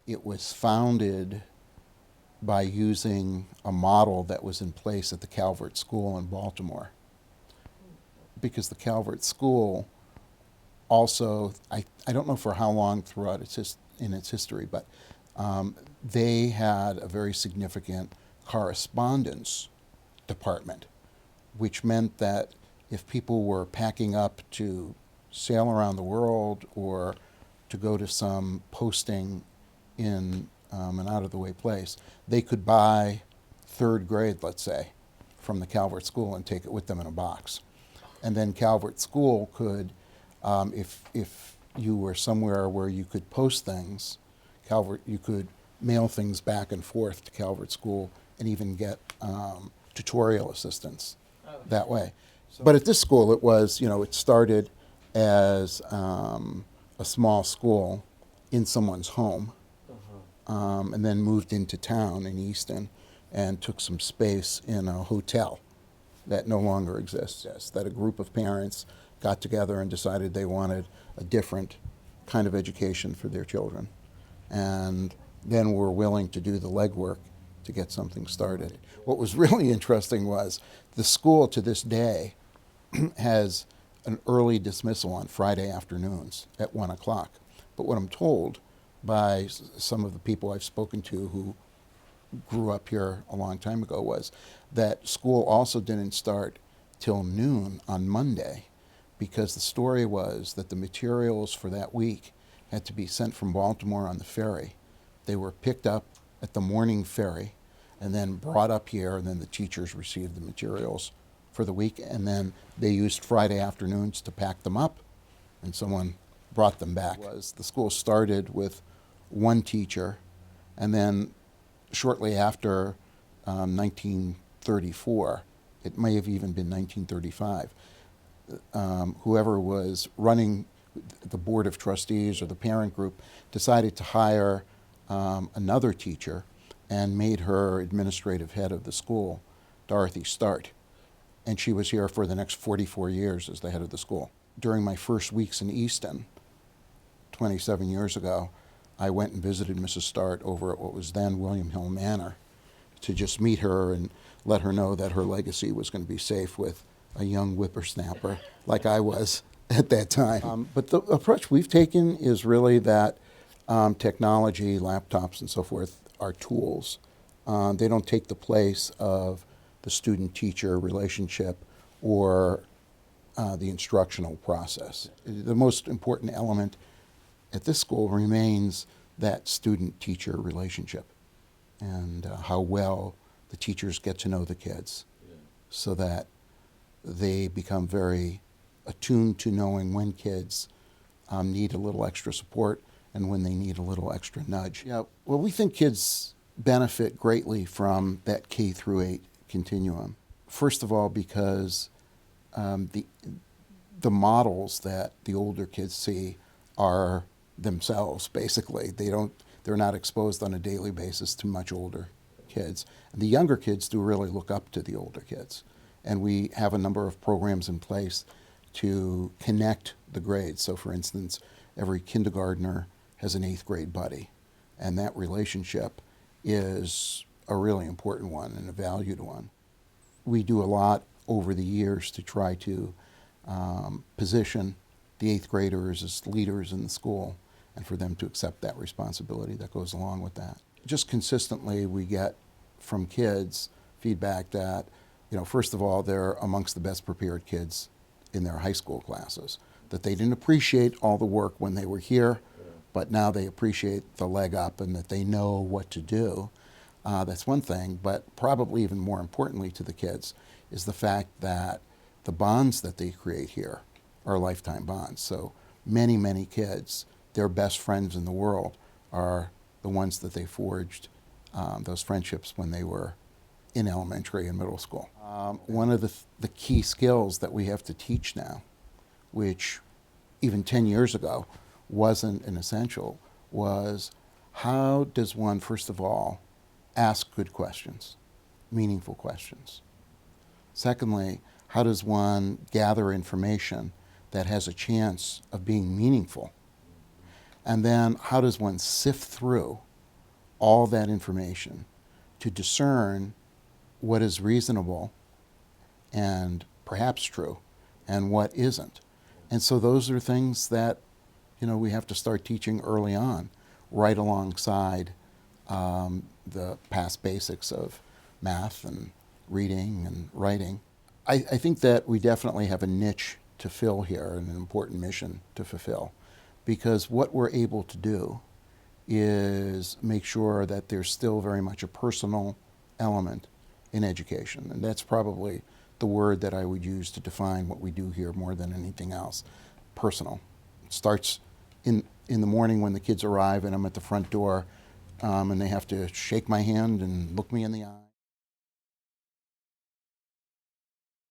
It was founded by using a model that was in place at the Calvert School in Baltimore. Because the Calvert School also, I don't know for how long throughout in its history, but they had a very significant correspondence department, which meant that if people were packing up to sail around the world or to go to some posting in an out-of-the-way place, they could buy third grade, let's say, from the Calvert School and take it with them in a box. And then Calvert School could, if you were somewhere where you could post things, you could mail things back and forth to Calvert School and even get tutorial assistance that way. But at this school, it was, it started as a small school in someone's home, and then moved into town in Easton and took some space in a hotel that no longer exists. That a group of parents got together and decided they wanted a different kind of education for their children, and then were willing to do the legwork to get something started. What was really interesting was the school to this day has an early dismissal on Friday afternoons at 1 o'clock. But what I'm told by some of the people I've spoken to who grew up here a long time ago was that school also didn't start till noon on Monday, because the story was that the materials for that week had to be sent from Baltimore on the ferry. They were picked up at the morning ferry and then brought up here, and then the teachers received the materials for the week, and then they used Friday afternoons to pack them up, and someone brought them back. The school started with one teacher, and then shortly after 1934, it may have even been 1935, whoever was running the board of trustees or the parent group decided to hire another teacher and made her administrative head of the school, Dorothy Startt. And she was here for the next 44 years as the head of the school. During my first weeks in Easton, 27 years ago, I went and visited Mrs. Startt over at what was then William Hill Manor to just meet her and let her know that her legacy was going to be safe with a young whippersnapper like I was at that time. But the approach we've taken is really that technology, laptops and so forth are tools. They don't take the place of the student-teacher relationship or the instructional process. The most important element at this school remains that student-teacher relationship and how well the teachers get to know the kids, so that they become very attuned to knowing when kids need a little extra support and when they need a little extra nudge. Yeah, well, we think kids benefit greatly from that K through 8 continuum. First of all, because the models that the older kids see are themselves, basically. They're not exposed on a daily basis to much older kids. And the younger kids do really look up to the older kids. And we have a number of programs in place to connect the grades. So for instance, every kindergartner has an 8th grade buddy. And that relationship is a really important one and a valued one. We do a lot over the years to try to position the 8th graders as leaders in the school and for them to accept that responsibility that goes along with that. Just consistently we get from kids feedback that, first of all, they're amongst the best prepared kids in their high school classes, that they didn't appreciate all the work when they were here, but now they appreciate the leg up and that they know what to do. That's one thing, but probably even more importantly to the kids is the fact that the bonds that they create here are lifetime bonds. So many, many kids, their best friends in the world are the ones that they forged those friendships when they were in elementary and middle school. One of the key skills that we have to teach now, which even 10 years ago wasn't an essential, was how does one, first of all, ask good questions, meaningful questions. Secondly, how does one gather information that has a chance of being meaningful? And then how does one sift through all that information to discern what is reasonable and perhaps true and what isn't? And so those are things that, we have to start teaching early on, right alongside the past basics of math and reading and writing. I think that we definitely have a niche to fill here and an important mission to fulfill, because what we're able to do is make sure that there's still very much a personal element in education. And that's probably the word that I would use to define what we do here more than anything else. Personal. It starts in the morning when the kids arrive and I'm at the front door, and they have to shake my hand and look me in the eye.